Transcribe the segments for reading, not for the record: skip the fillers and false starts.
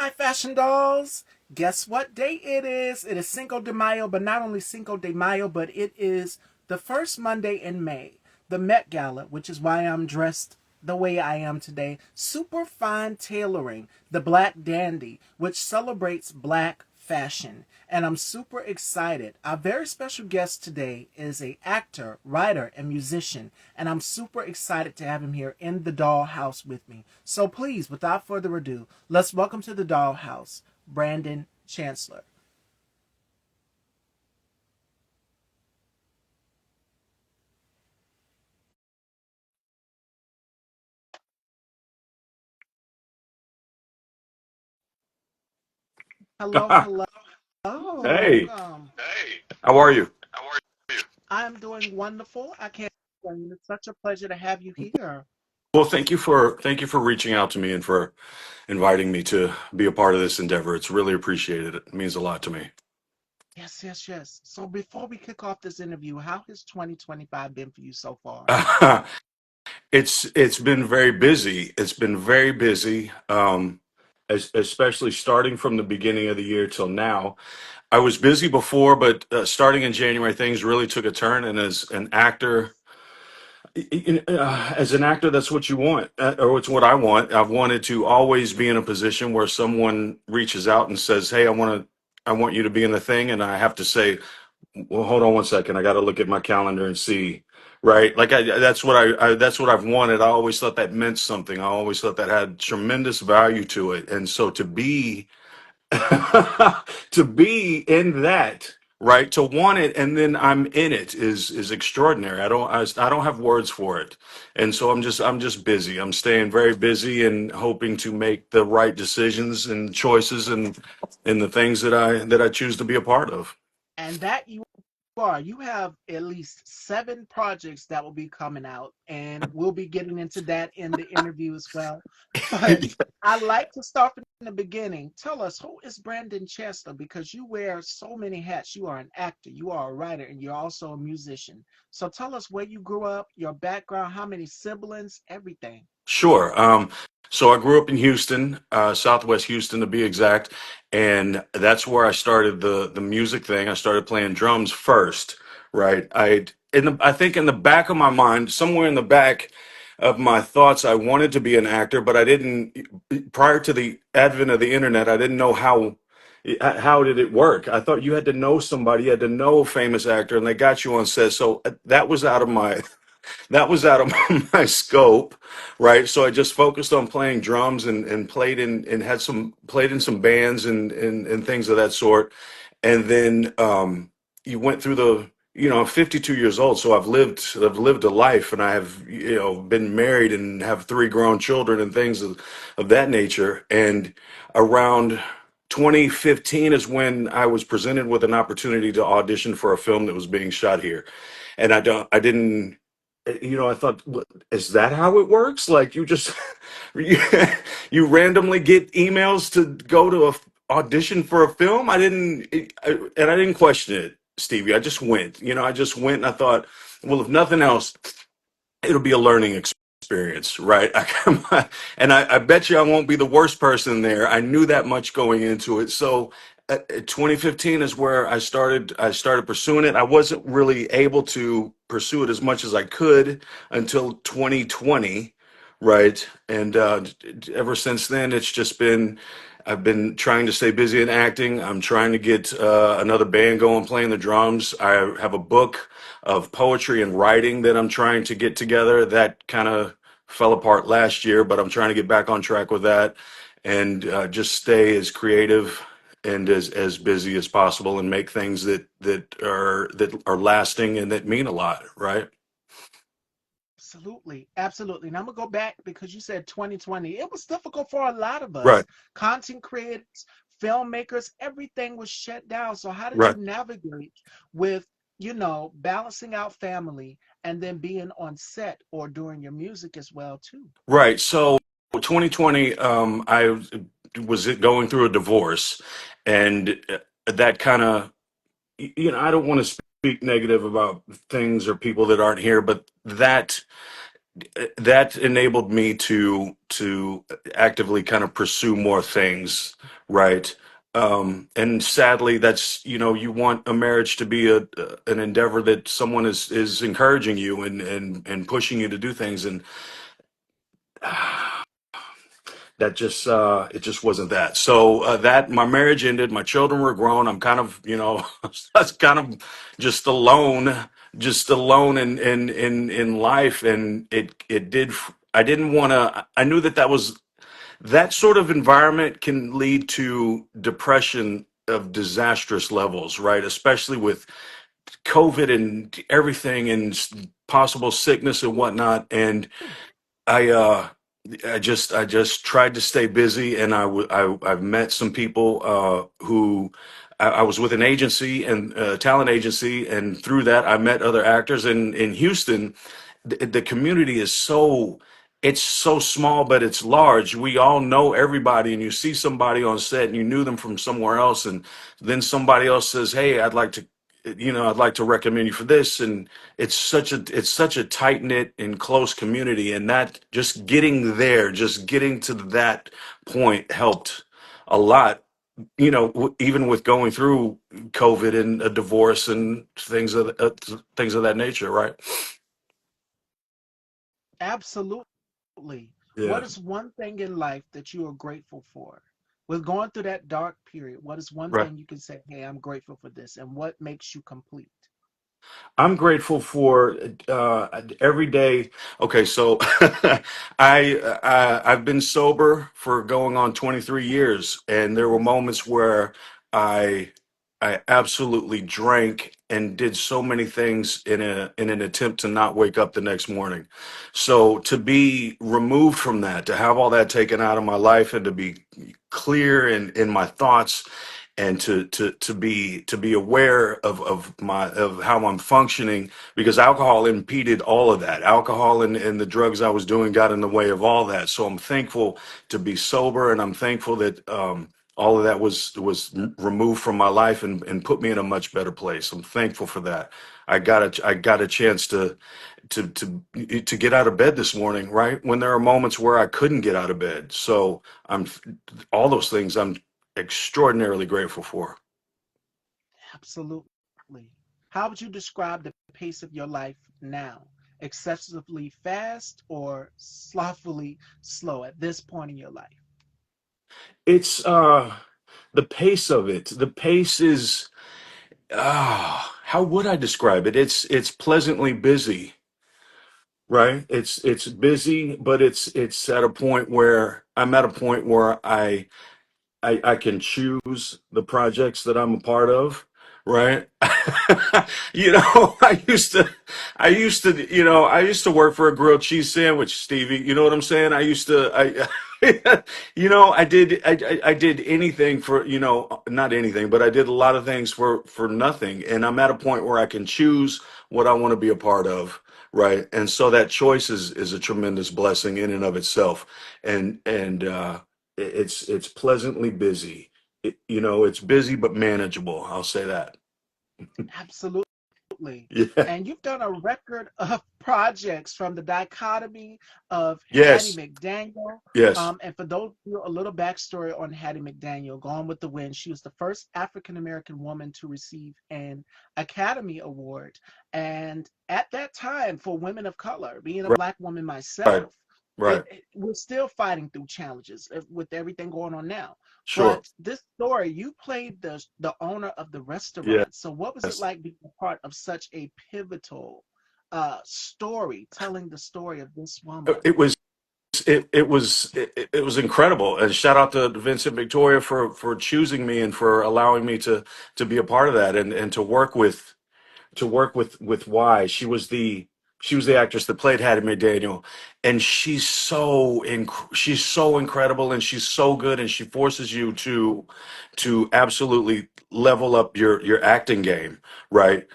Hi, fashion dolls. Guess what day it is? It is Cinco de Mayo, but not only Cinco de Mayo, but it is the first Monday in May, the Met Gala, which is why I'm dressed the way I am today. Super fine tailoring, the Black Dandy, which celebrates black fashion. And I'm super excited. Our very special guest today is a actor, writer, and musician, and I'm super excited to have him here in the dollhouse with me. So please, without further ado, let's welcome to the dollhouse, Brandon Chanslor. Hello, hello. Hey, Welcome. how are you? I'm doing wonderful. I can't complain. It's such a pleasure to have you here. Well, thank you for reaching out to me and for inviting me to be a part of this endeavor. It's really appreciated. It means a lot to me. Yes, yes, yes. So before we kick off this interview, how has 2025 been for you so far? It's been very busy. It's been very busy, especially starting from the beginning of the year till now. I was busy before, but starting in January, things really took a turn. And as an actor, that's what you want, or it's what I want. I've wanted to always be in a position where someone reaches out and says, "Hey, I want you to be in the thing," and I have to say, "Well, hold on one second. I got to look at my calendar and see." Right? Like that's what I've wanted. I always thought that meant something. I always thought that had tremendous value to it, and so to be to be in that, right, to want it and then I'm in it is extraordinary. I don't have words for it. And so I'm just busy. I'm staying very busy and hoping to make the right decisions and choices and in the things that I choose to be a part of. And that you are. You have at least seven projects that will be coming out, and we'll be getting into that in the interview as well. But I like to start from the beginning. Tell us, who is Brandon Chester? Because you wear so many hats. You are an actor, you are a writer, and you're also a musician. So tell us where you grew up, your background, how many siblings, everything. Sure. So I grew up in Houston, Southwest Houston to be exact, and that's where I started the music thing. I started playing drums first, right? I think in the back of my mind, somewhere in the back of my thoughts, I wanted to be an actor, but I didn't. Prior to the advent of the internet, I didn't know how did it work. I thought you had to know somebody, you had to know a famous actor, and they got you on set. So that was out of my scope, right? So I just focused on playing drums and played in and had some played in some bands and things of that sort. And then you went through I'm 52 years old, so I've lived a life, and I have been married and have three grown children and things of that nature. And around 2015 is when I was presented with an opportunity to audition for a film that was being shot here, and I didn't. I thought, is that how it works? Like you just you, you randomly get emails to go to a audition for a film. And I didn't question it, Stevie. I just went. I just went, and I thought, well, if nothing else, it'll be a learning experience, right? I bet you I won't be the worst person there. I knew that much going into it. So 2015 is where I started pursuing it. I wasn't really able to pursue it as much as I could until 2020, right? And ever since then, it's just been. I've been trying to stay busy in acting. I'm trying to get another band going, playing the drums. I have a book of poetry and writing that I'm trying to get together. That kind of fell apart last year, but I'm trying to get back on track with that and just stay as creative and as busy as possible and make things that are lasting and that mean a lot, right? Absolutely, absolutely. And I'm gonna go back because you said 2020. It was difficult for a lot of Right, us, content creators, filmmakers. Everything was shut down. So how did you right, navigate with, balancing out family and then being on set or doing your music as well too? right. So 2020, I was going through a divorce, and that kind of, I don't want to speak negative about things or people that aren't here, but that that enabled me to actively kind of pursue more things, right? And sadly, that's, you want a marriage to be an endeavor that someone is encouraging you and pushing you to do things, and that just it just wasn't that. So that my marriage ended, my children were grown. I'm kind of, I was kind of just alone, in life, and it did. I didn't want to. I knew that was that sort of environment can lead to depression of disastrous levels, right? Especially with COVID and everything and possible sickness and whatnot. And I uh I just tried to stay busy, and I've met some people who I was with an agency and talent agency, and through that I met other actors in Houston. The community is it's so small, but it's large. We all know everybody, and you see somebody on set and you knew them from somewhere else, and then somebody else says, "Hey, I'd like to recommend you for this," and it's such a tight knit and close community, and that just getting to that point helped a lot. Even with going through COVID and a divorce and things of that nature, right? Absolutely. What Yeah. is one thing in life that you are grateful for? With going through that dark period, what is one Right. thing you can say, hey, I'm grateful for this? And what makes you complete? I'm grateful for every day. Okay, so I've been sober for going on 23 years, and there were moments where I I absolutely drank and did so many things in an attempt to not wake up the next morning. So to be removed from that, to have all that taken out of my life, and to be clear in my thoughts, and to be aware of how I'm functioning, because alcohol impeded all of that. Alcohol and the drugs I was doing got in the way of all that. So I'm thankful to be sober, and I'm thankful that all of that was removed from my life and put me in a much better place. I'm thankful for that. I got a chance to get out of bed this morning, right? When there are moments where I couldn't get out of bed. So I'm all those things I'm extraordinarily grateful for. Absolutely. How would you describe the pace of your life now? Excessively fast or slothfully slow at this point in your life? It's the pace of it. The pace is how would I describe it? It's pleasantly busy, right? It's busy, but it's at a point where I'm at a point where I can choose the projects that I'm a part of, right? I used to work for a grilled cheese sandwich, Stevie. You know what I'm saying? I did anything for, not anything, but I did a lot of things for nothing. And I'm at a point where I can choose what I want to be a part of, right? And so that choice is a tremendous blessing in and of itself. And it's pleasantly busy. It's busy but manageable. I'll say that. Absolutely. Yeah. And you've done a record of projects from the dichotomy of Hattie Yes. McDaniel. Yes. And for those of you, a little backstory on Hattie McDaniel, Gone with the Wind. She was the first African American woman to receive an Academy Award. And at that time, for women of color, being a Right. black woman Right. myself, Right. we're still fighting through challenges with everything going on now. Sure. But this story, you played the owner of the Yes. restaurant. So what was it like being a part of such a pivotal story, telling the story of this woman? It was it was incredible. And shout out to Vincent Victoria for choosing me and for allowing me to be a part of that, and to work with Y. She was the actress that played Hattie McDaniel, and she's so incredible, and she's so good, and she forces you to absolutely level up your acting game, right?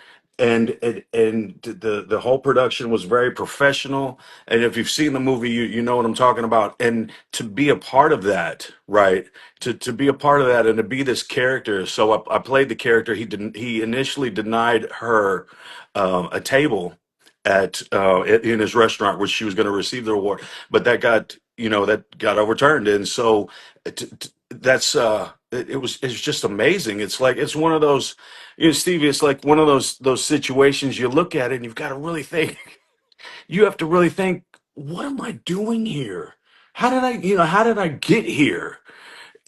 And the whole production was very professional. And if you've seen the movie, you know what I'm talking about. And to be a part of that, right? To be a part of that and to be this character. So I played the character. He initially denied her a table, in his restaurant, where she was going to receive the award, but that got overturned. And so that's it's just amazing. It's like it's one of those, Stevie. It's like one of those situations you look at it and you've got to really think. You have to really think, what am I doing here? How did I get here?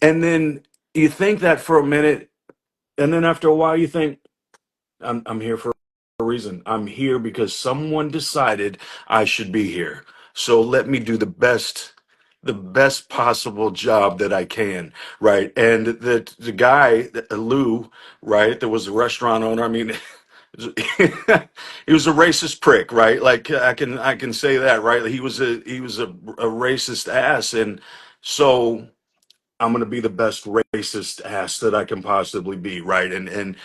And then you think that for a minute, and then after a while you think, I'm here for a reason. I'm here because someone decided I should be here. So let me do the best possible job that I can, right? And the guy, Lou, right, that was the restaurant owner. I mean, he was a racist prick, right? Like I can say that, right? He was a racist ass, and so I'm going to be the best racist ass that I can possibly be, right? And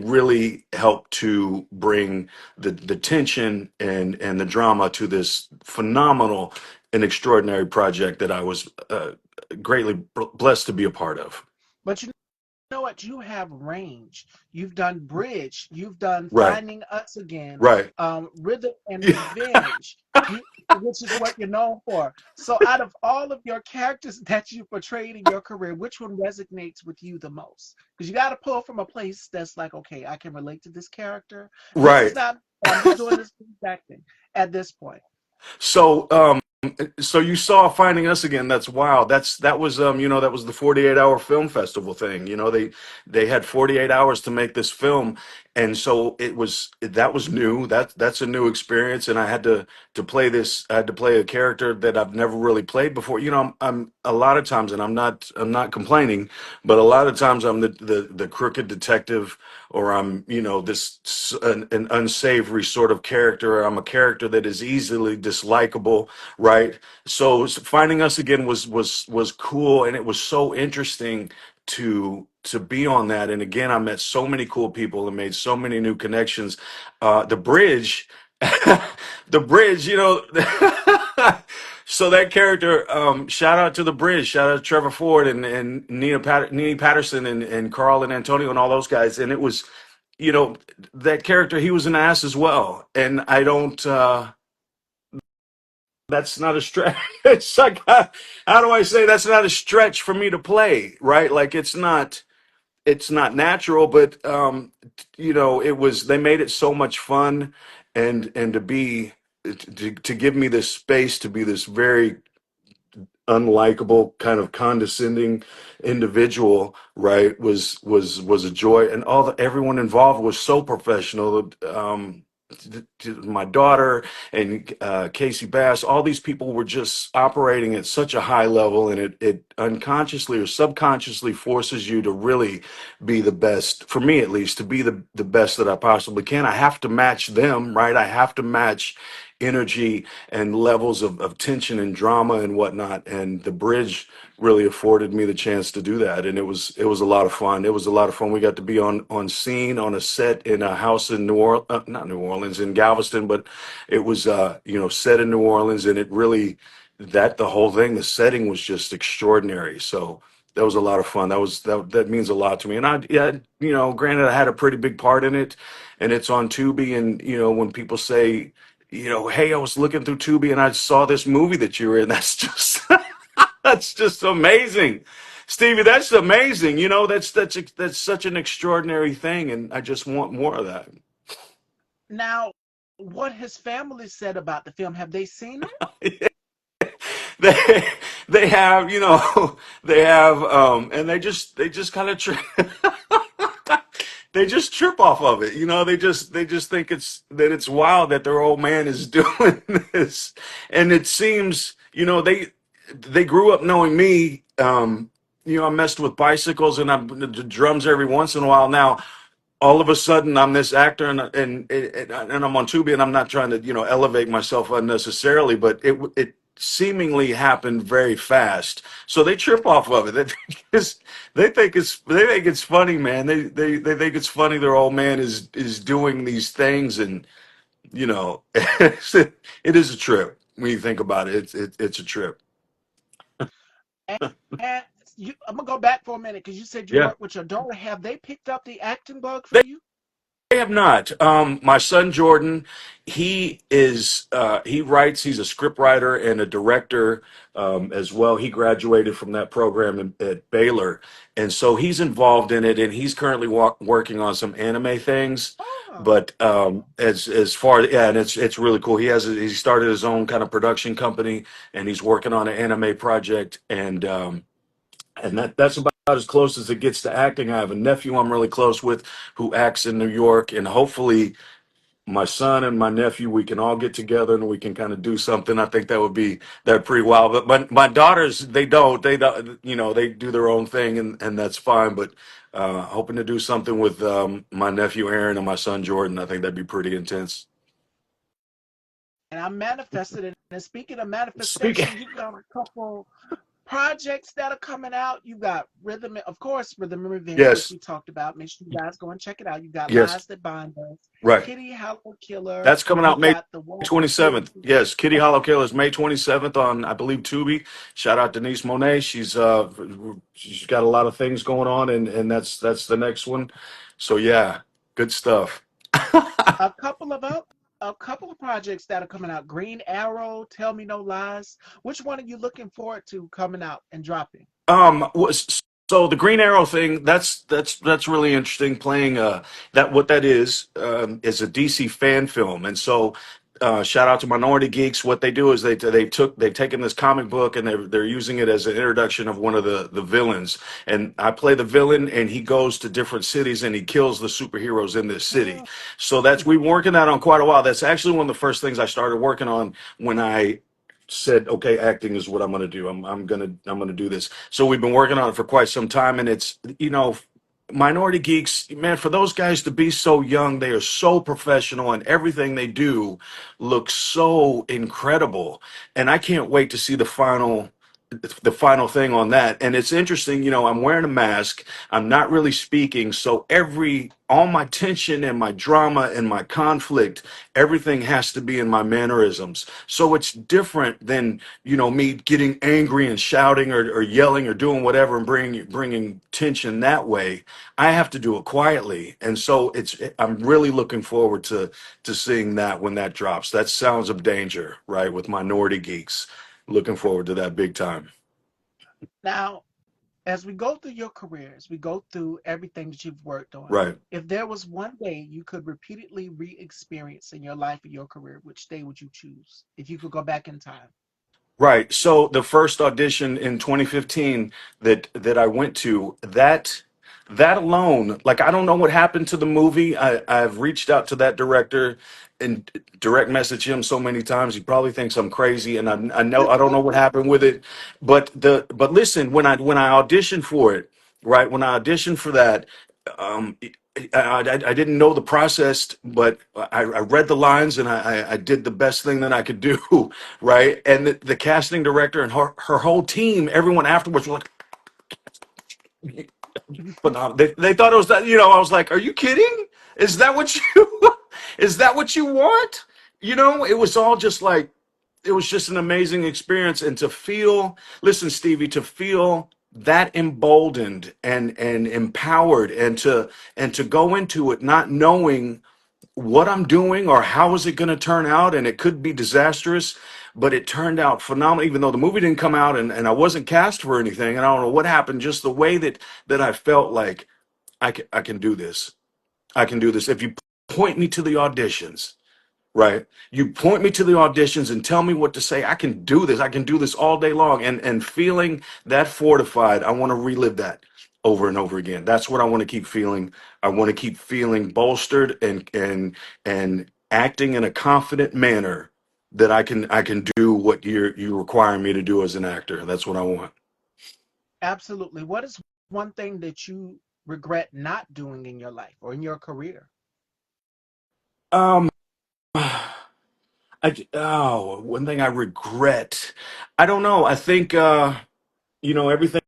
really help to bring the tension and the drama to this phenomenal and extraordinary project that I was greatly blessed to be a part of. But you know what? You have range. You've done Bridge. You've done Right, Finding Us Again, right. Rhythm and Revenge, you, which is what you're known for. So, out of all of your characters that you portrayed in your career, which one resonates with you the most? Because you got to pull from a place that's like, okay, I can relate to this character. This is Right. not. I'm just doing this acting at this point. So, so you saw Finding Us Again. That's wow. That was the 48-hour film festival thing. They had 48 hours to make this film, and so that was new. That's a new experience, and I had to play a character that I've never really played before. I'm a lot of times, and I'm not complaining, but a lot of times I'm the crooked detective, or I'm an unsavory sort of character. Or I'm a character that is easily dislikable, right? So Finding Us Again was cool, and it was so interesting to be on that. And again, I met so many cool people and made so many new connections. The bridge, the bridge, so that character, shout out to the bridge, shout out to Trevor Ford and Nene Patterson and Carl and Antonio and all those guys. And it was, you know, that character, he was an ass as well. And I don't, that's not a stretch. It's like, how do I say that's not a stretch for me to play, right? Like it's not natural, but they made it so much fun, and to give me this space to be this very unlikable, kind of condescending individual, right, was a joy. And everyone involved was so professional. My daughter and Casey Bass, all these people were just operating at such a high level, and it unconsciously or subconsciously forces you to really be the best, for me at least, to be the best that I possibly can. I have to match them, right? I have to match energy and levels of tension and drama and whatnot. And the bridge really afforded me the chance to do that. And it was a lot of fun. It was a lot of fun. We got to be on scene on a set in a house in New Orleans, not New Orleans, in Galveston, but it was set in New Orleans, and it really the whole thing, the setting was just extraordinary. So that was a lot of fun. That means a lot to me. And granted, I had a pretty big part in it, and it's on Tubi. And when people say, hey, I was looking through Tubi and I saw this movie that you were in. That's just that's just amazing, Stevie. That's amazing. That's such an extraordinary thing, and I just want more of that. Now, what his family said about the film? Have they seen it? they they have, they have, and they just kind of they just trip off of it. They just think it's wild that their old man is doing this. And it seems, they grew up knowing me. I messed with bicycles and the drums every once in a while. Now all of a sudden I'm this actor, and I'm on Tubi, and I'm not trying to elevate myself unnecessarily, but it seemingly happened very fast, so they trip off of it. They think it's funny, man. They think it's funny their old man is doing these things, and it is a trip when you think about it. It's a trip. And I'm gonna go back for a minute because you said you Yeah, worked with your daughter. Have they picked up the acting bug for they you? have not. My son Jordan, he writes. He's a script writer and a director as well. He graduated from that program at Baylor, and so he's involved in it. And he's currently working on some anime things. Oh, But as far yeah, and it's really cool. He started his own kind of production company, and he's working on an anime project, and that's about as close as it gets to acting. I have a nephew I'm really close with who acts in New York, and hopefully my son and my nephew, we can all get together and we can kind of do something. I think that would be that pretty wild. But my daughters, they don't, they do their own thing, and that's fine. But hoping to do something with my nephew Aaron and my son Jordan. I think that'd be pretty intense. and I manifested it. And speaking of Speaking, manifestation, you've got a couple projects that are coming out. You got Rhythm, of course, Rhythm and Revenge, which yes, we talked about. Make sure you guys go and check it out. You got yes, Lies That Bind Us, right. Kitty Hollow Killer. That's coming out You've May got the one. 27th. Yes, Kitty Okay, Hollow Killer is May 27th on, I believe, Tubi. Shout out Denise Monet. She's got a lot of things going on, and that's the next one. So yeah, good stuff. a couple of up. A couple of projects that are coming out. Green Arrow, Tell Me No Lies. Which one are you looking forward to coming out and dropping? So the Green Arrow thing, that's really interesting. Playing that what that is a DC fan film, and so shout out to Minority Geeks. What they do is they've taken this comic book and they're using it as an introduction of one of the villains. And I play the villain, and he goes to different cities and he kills the superheroes in this city. Oh, So we've been working that on quite a while. That's actually one of the first things I started working on when I said, okay, acting is what I'm going to do. I'm going to do this. So we've been working on it for quite some time, and it's Minority Geeks, man. For those guys to be so young, they are so professional, and everything they do looks so incredible. And I can't wait to see the final thing on that. And it's interesting, I'm wearing a mask. I'm not really speaking, so all my tension and my drama and my conflict, everything has to be in my mannerisms. So it's different than me getting angry and shouting or yelling or doing whatever and bringing tension that way. I have to do it quietly, and so I'm really looking forward to seeing that when that drops. That Sounds of Danger, right, with Minority Geeks. Looking forward to that big time. now as we go through your career, as we go through everything that you've worked on, Right. if there was one day you could repeatedly re-experience in your life or your career, which day would you choose? If you could go back in time. Right. So the first audition in 2015 that I went to, that alone, like I don't know what happened to the movie. I've reached out to that director and direct message him so many times. He probably thinks I'm crazy, and I know I don't know what happened with it. But listen, when I auditioned for it, right? When I auditioned for that, um, I didn't know the process, but I read the lines and I did the best thing that I could do, right? And the casting director and her whole team, everyone afterwards were like, phenomenal. They thought it was that, I was like, are you kidding? Is that what you, is that what you want? It was all just like, it was just an amazing experience. And to feel, listen, Stevie, to feel that emboldened and empowered and to go into it not knowing what I'm doing or how is it going to turn out, and it could be disastrous, but it turned out phenomenal. Even though the movie didn't come out and I wasn't cast for anything, and I don't know what happened, just the way that I felt like I can do this. I can do this. If you point me to the auditions, right? You point me to the auditions and tell me what to say. I can do this. I can do this all day long. And feeling that fortified, I want to relive that over and over again. That's what I want to keep feeling. I want to keep feeling bolstered and acting in a confident manner that I can do what you require me to do as an actor. That's what I want. Absolutely. What is one thing that you regret not doing in your life or in your career? Um one thing I regret. I don't know. I think everything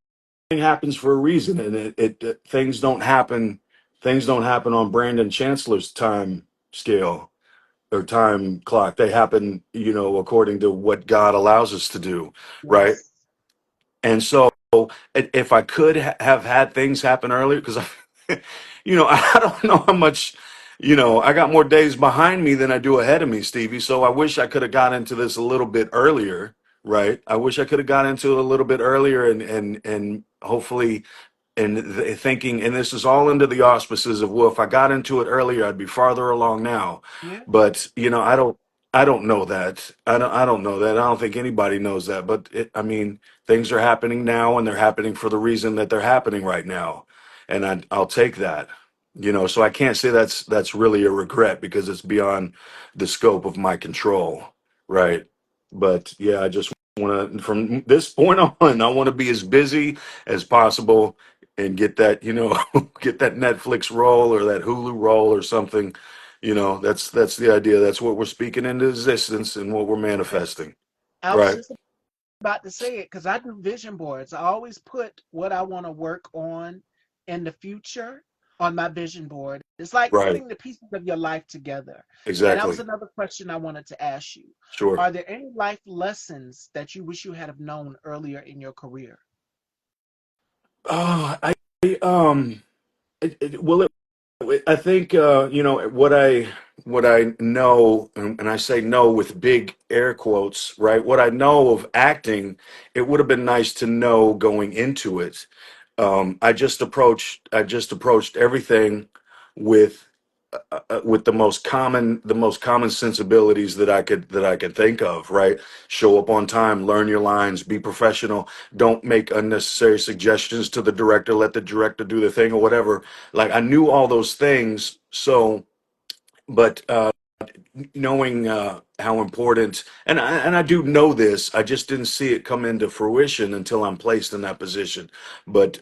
happens for a reason, and things don't happen on Brandon Chanslor's time scale or time clock. They happen, according to what God allows us to do, right? Yes. And so if I could have had things happen earlier, because I I don't know how much. I got more days behind me than I do ahead of me, Stevie. So I wish I could have got into this a little bit earlier, right? I wish I could have got into it a little bit earlier and hopefully and thinking, and this is all under the auspices of, well, if I got into it earlier, I'd be farther along now. Yeah. But I don't know that. I don't know that. I don't think anybody knows that. But I mean, things are happening now, and they're happening for the reason that they're happening right now, and I'll take that. So I can't say that's really a regret because it's beyond the scope of my control, right? But yeah, I just want to, from this point on, I want to be as busy as possible and get that, get that Netflix roll or that Hulu roll or something. That's the idea. That's what we're speaking into existence and what we're manifesting. I was Right. just about to say it because I do vision boards. I always put what I want to work on in the future on my vision board. It's like Right. putting the pieces of your life together. And that was Exactly. another question I wanted to ask you. Sure. Are there any life lessons that you wish you had have known earlier in your career? Oh, well, I think what I know, and I say know with big air quotes, right? What I know of acting, it would have been nice to know going into it. I just approached everything with with the most common sensibilities that I could think of, right? Show up on time, learn your lines, be professional, don't make unnecessary suggestions to the director, let the director do the thing or whatever. Like I knew all those things, so but knowing how important, and I do know this, I just didn't see it come into fruition until I'm placed in that position. But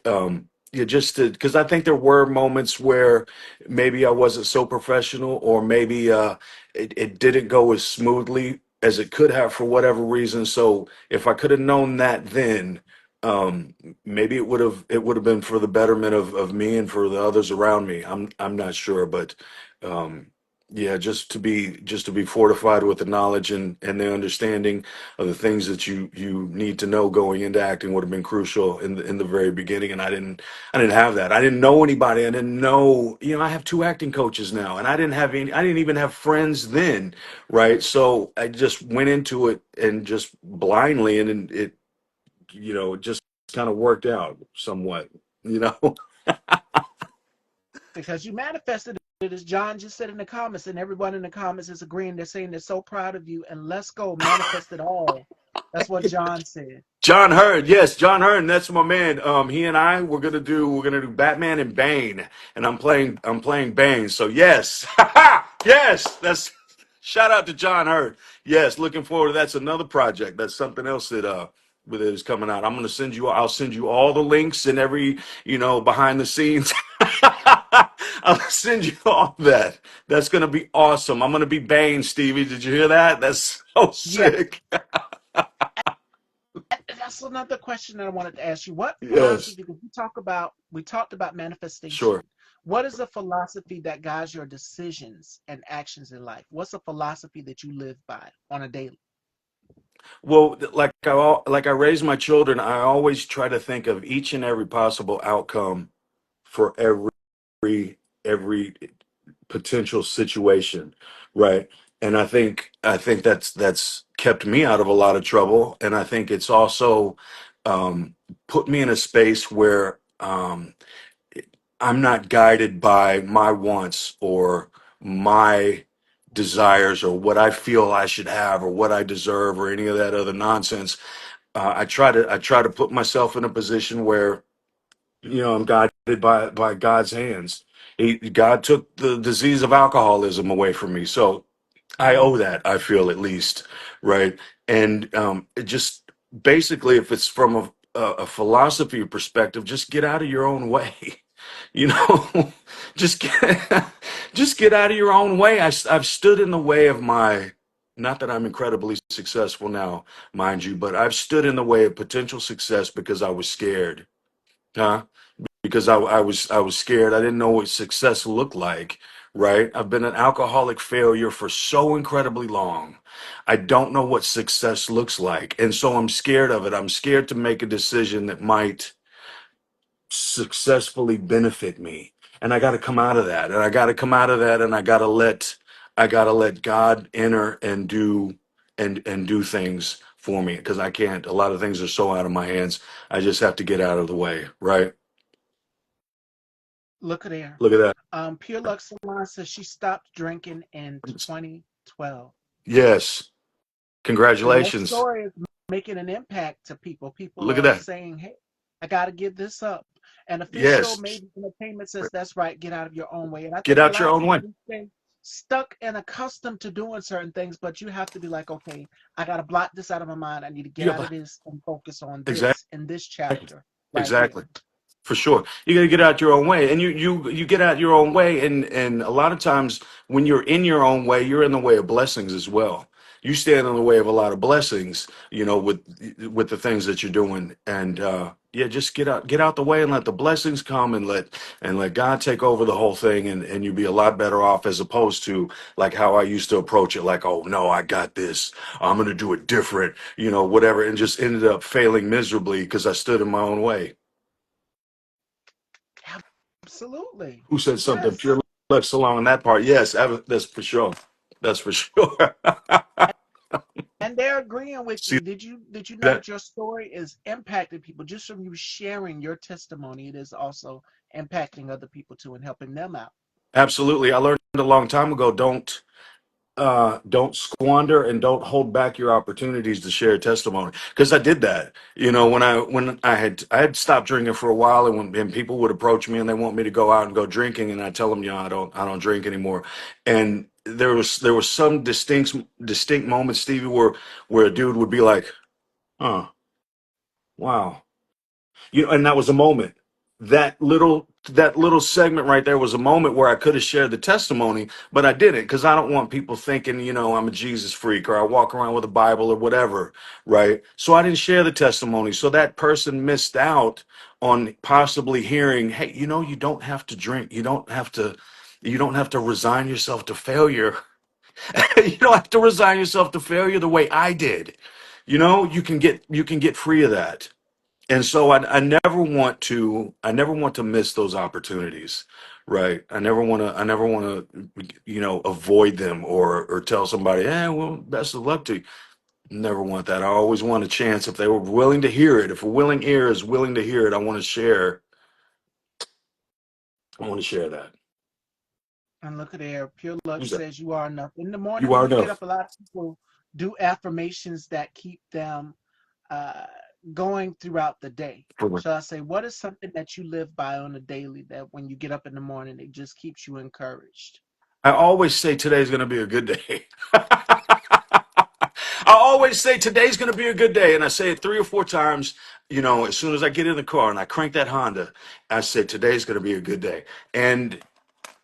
you just because I think there were moments where maybe I wasn't so professional, or maybe it didn't go as smoothly as it could have for whatever reason. So if I could have known that then. Maybe it would have been for the betterment of me and for the others around me. I'm not sure, but um, yeah, just to be fortified with the knowledge and the understanding of the things that you need to know going into acting would have been crucial in the very beginning. And I didn't have that. I didn't know anybody. I didn't know, I have two acting coaches now, and I didn't even have friends then, right? So I just went into it and just blindly, and it just kind of worked out somewhat, you know. Because you manifested it, as John just said in the comments, and everyone in the comments is agreeing. They're saying they're so proud of you, and let's go manifest it all. That's what John said. John Hurd, yes, John Hurd, that's my man. He and I we're gonna do Batman and Bane, and I'm playing Bane. So yes, yes, that's shout out to John Hurd. Yes, looking forward to that's another project. That's something else that is coming out. I'll send you all the links and every behind the scenes. I'll send you all that. That's gonna be awesome. I'm gonna be Bane, Stevie. Did you hear that? That's so Yeah, sick. that's another question that I wanted to ask you. What Yes, philosophy? Because we talked about sure. manifestation. What is a philosophy that guides your decisions and actions in life? What's a philosophy that you live by on a daily? Well, like I raise my children, I always try to think of each and every possible outcome for every potential situation, right? And I think that's kept me out of a lot of trouble, and I think it's also um, put me in a space where I'm not guided by my wants or my desires or what I feel I should have or what I deserve or any of that other nonsense. I try to put myself in a position where I'm guided by God's hands. God took the disease of alcoholism away from me, so I Hmm. owe that. I feel at least right, and it just basically, if it's from a philosophy perspective, just get out of your own way. You know, just get just get out of your own way. I've stood in the way of my. Not that I'm incredibly successful now, mind you, but I've stood in the way of potential success because I was scared, huh? Because I was scared. I didn't know what success looked like, right? I've been an alcoholic failure for so incredibly long. I don't know what success looks like, and so I'm scared of it. I'm scared to make a decision that might successfully benefit me. and I got to come out of that, and I got to come out of that, and I got to let God enter and do and do things for me because I can't. A lot of things are so out of my hands. I just have to get out of the way, right? Look at there. Look at that. Pure Luck Salon says she stopped drinking in 2012. Yes, So your congratulations. story is making an impact to people. People Look at are that. saying, "Hey, I got to give this up." And official Yes, maybe entertainment says that's right. Get out of your own way. And I get think a out your lot of own people way. we stay stuck and accustomed to doing certain things, but you have to be like, okay, I got to block this out of my mind. I need to get out Yeah, of this and focus on exactly, this in this chapter right exactly. here. For sure. You got to get out your own way. And you get out your own way and a lot of times when you're in your own way, you're in the way of blessings as well. You stand in the way of a lot of blessings, with the things that you're doing. And yeah, just get out the way and let the blessings come and let God take over the whole thing and you'll be a lot better off as opposed to like how I used to approach it like, "Oh, no, I got this. I'm going to do it different," whatever, and just ended up failing miserably because I stood in my own way. Absolutely. Who said something? Yes. Pure left along that part. Yes, that's for sure. That's for sure. And they're agreeing with See you. Did you know that? that your story is impacting people just from you sharing your testimony? It is also impacting other people too and helping them out. Absolutely. I learned a long time ago. Don't squander and don't hold back your opportunities to share testimony. Because I did that. When I had stopped drinking for a while, and people would approach me and they want me to go out and go drinking, and I tell them, I don't drink anymore. And there was some distinct moments, Stevie, where a dude would be like, "Huh, wow." And that was a moment. That little segment right there was a moment where I could have shared the testimony, but I didn't because I don't want people thinking, I'm a Jesus freak or I walk around with a Bible or whatever, right? So I didn't share the testimony. So that person missed out on possibly hearing, hey, you don't have to drink. You don't have to resign yourself to failure. You don't have to resign yourself to failure the way I did. You can get free of that. And so I never want to miss those opportunities, right? I never want to avoid them or tell somebody, well, best of luck to you. Never want that. I always want a chance if they were willing to hear it. If a willing ear is willing to hear it, I want to share that. And look at there. Pure Luck Who's that? says you are enough. In the morning You when are you get enough. up, a lot of people do affirmations that keep them uh, going throughout the day. So I say, what is something that you live by on a daily that when you get up in the morning, it just keeps you encouraged? I always say today's going to be a good day. I always say today's going to be a good day. And I say it 3 or 4 times, as soon as I get in the car and I crank that Honda, I say today's going to be a good day. And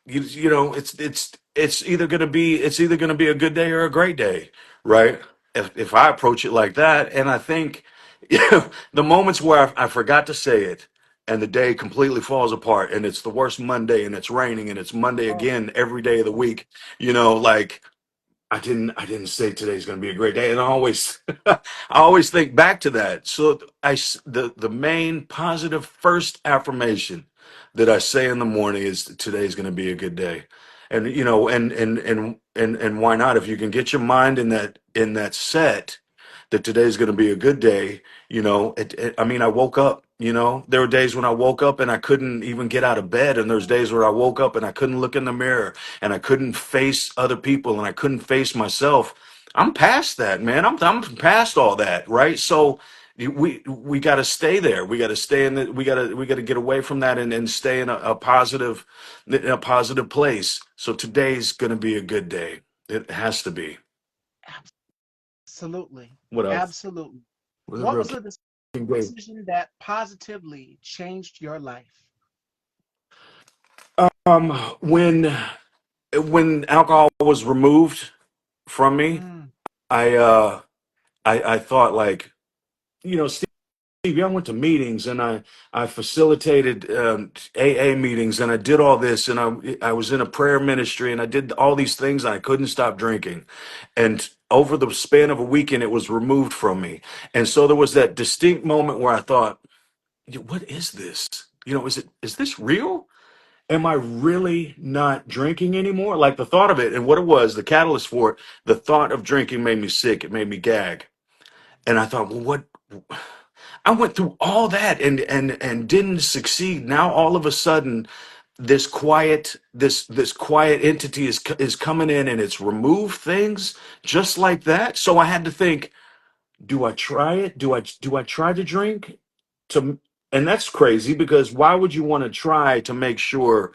it's either going to be a good day or a great day, right? If I approach it like that, and I think the moments where I forgot to say it and the day completely falls apart and it's the worst Monday and it's raining and it's Monday Oh, again every day of the week, like I didn't say today's going to be a great day, and I always I always think back to that. So the main positive first affirmation that I say in the morning is today's going to be a good day, and and why not? If you can get your mind in that set that today's going to be a good day, I mean, I woke up. There were days when I woke up and I couldn't even get out of bed, and there's days where I woke up and I couldn't look in the mirror and I couldn't face other people and I couldn't face myself. I'm past that, man. I'm past all that, right? So we got to stay there. We got to stay in the. We got to get away from that and stay in a positive place. So today's gonna be a good day. It has to be. absolutely. What else? Absolutely. Was a What real was a king day. decision that positively changed your life? Um, when when alcohol was removed from me, Mm, I uh I thought like, Stevie, I went to meetings and I facilitated AA meetings and I did all this and I was in a prayer ministry and I did all these things and I couldn't stop drinking. And over the span of a weekend, it was removed from me. And so there was that distinct moment where I thought, what is this? Is this real? am I really not drinking anymore? Like the thought of it and what it was, the catalyst for it, the thought of drinking made me sick. It made me gag. And I thought, well, what? I went through all that and didn't succeed. Now all of a sudden, this quiet entity is coming in and it's removed things just like that. So I had to think, do I try it? Do I try to drink? To and that's crazy because why would you want to try to make sure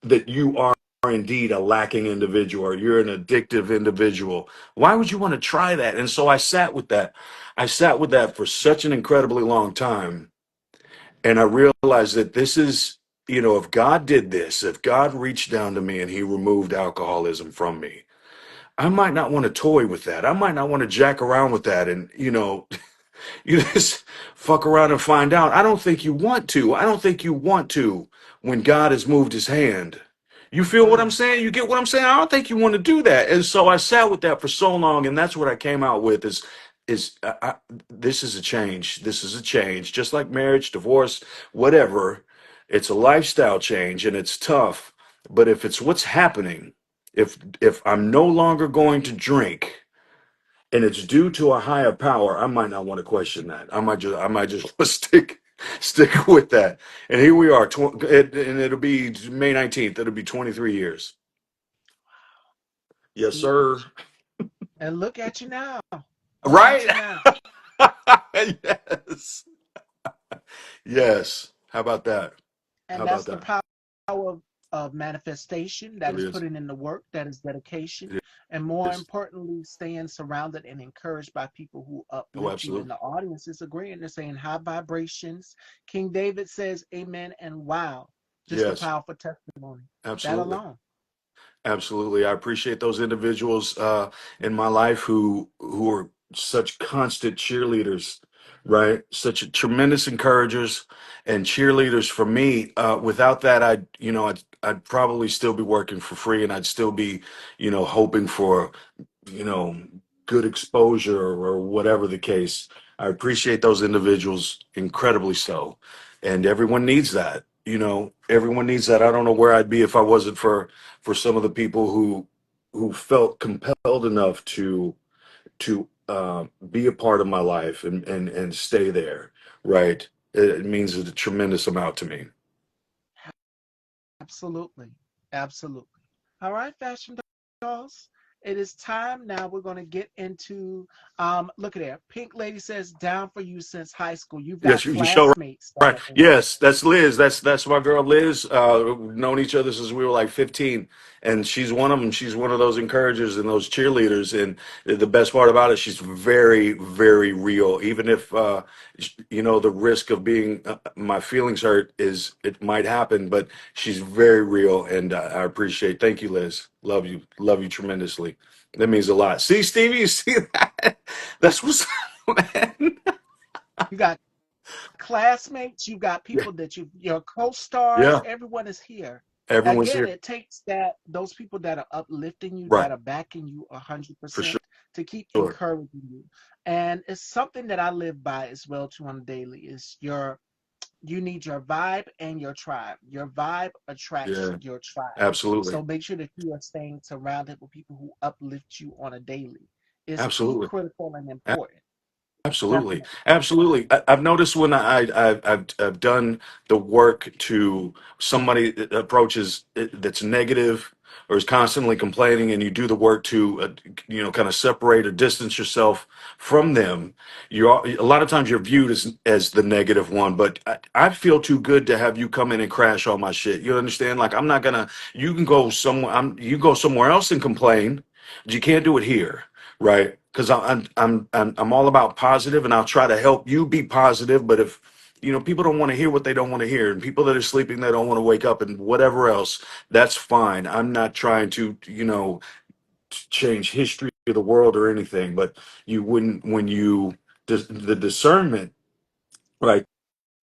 that you are indeed a lacking individual or you're an addictive individual? Why would you want to try that? And so I sat with that. I sat with that for such an incredibly long time. And I realized that this is, if God did this, if God reached down to me and he removed alcoholism from me, I might not want to toy with that. I might not want to jack around with that and, you just fuck around and find out. I don't think you want to. I don't think you want to when God has moved his hand. You feel what I'm Mm. saying? You get what I'm saying? I don't think you want to do that. And so I sat with that for so long, and that's what I came out with is this is a change. This is a change. Just like marriage, divorce, whatever. It's a lifestyle change and it's tough. But if it's what's happening, if I'm no longer going to drink, and it's due to a higher power, I might not want to question that. I might just stick with that. And here we are, and it'll be May 19th. It'll be 23 years. Yes, sir. And look at you now. Look at Right? you now. Yes. Yes. How about that? How And about that's the that? power of manifestation. That It is is. putting in the work. That is dedication. It And more is. importantly, staying surrounded and encouraged by people who Oh, uplift you. And absolutely. the audience is agreeing. They're saying high vibrations. King David says amen and wow. Just a Yes. powerful testimony. That Absolutely. alone. Absolutely. I appreciate those individuals in my life who are such constant cheerleaders, right? Such tremendous encouragers and cheerleaders for me. Without that, I'd probably still be working for free and I'd still be, hoping for, you know, good exposure or whatever the case. I appreciate those individuals incredibly so. And everyone needs that. Everyone needs that. I don't know where I'd be if I wasn't for some of the people who felt compelled enough to be a part of my life and stay there. Right? It means a tremendous amount to me. Absolutely. Absolutely. All right, fashion dolls. It is time now. We're going to get into look at there. Pink Lady says down for you since high school. You've got Yes, you show classmates that right. are in. Yes, that's Liz. That's my girl Liz. We've known each other since we were like 15, and she's one of them. She's one of those encouragers and those cheerleaders. And the best part about it, she's very, very real. Even if the risk of being my feelings hurt is it might happen, but she's very real, and I appreciate. Thank you, Liz. Love you tremendously. That means a lot. See, Stevie, you see that? That's what's man. You got classmates, you got Yeah, people that your co-stars, yeah. everyone is here. Everyone's Again, here it takes that those people that are uplifting you, right that are backing you for 100% to keep sure. encouraging you. And it's something that I live by as well too on a daily is you need your vibe and your tribe. Your vibe attracts Yeah, your tribe. absolutely, So make sure that you are staying surrounded with people who uplift you on a daily. It's key, absolutely. critical, and important. Absolutely, Definitely. absolutely. I've noticed when I've done the work to somebody that approaches that's negative or is constantly complaining, and you do the work to kind of separate or distance yourself from them. A lot of times you're viewed as the negative one, but I feel too good to have you come in and crash all my shit. You understand? Like I'm not gonna. You can go somewhere. You go somewhere else and complain, but you can't do it here, right? Because I'm all about positive, and I'll try to help you be positive. But if people don't want to hear what they don't want to hear, and people that are sleeping they don't want to wake up, and whatever else, that's fine. I'm not trying to change history of the world or anything. But you wouldn't when you the discernment, right?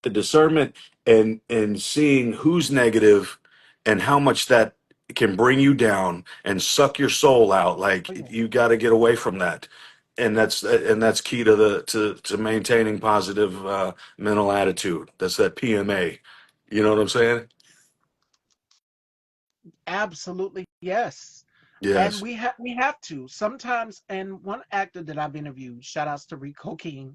The discernment and seeing who's negative and how much that can bring you down and suck your soul out, Oh, like yeah. you got to get away from that. And that's key to the to maintaining positive mental attitude. That's that PMA. You know what I'm saying? Absolutely, yes. And Yes. we have to sometimes. And one actor that I've interviewed, shout outs to Rico King,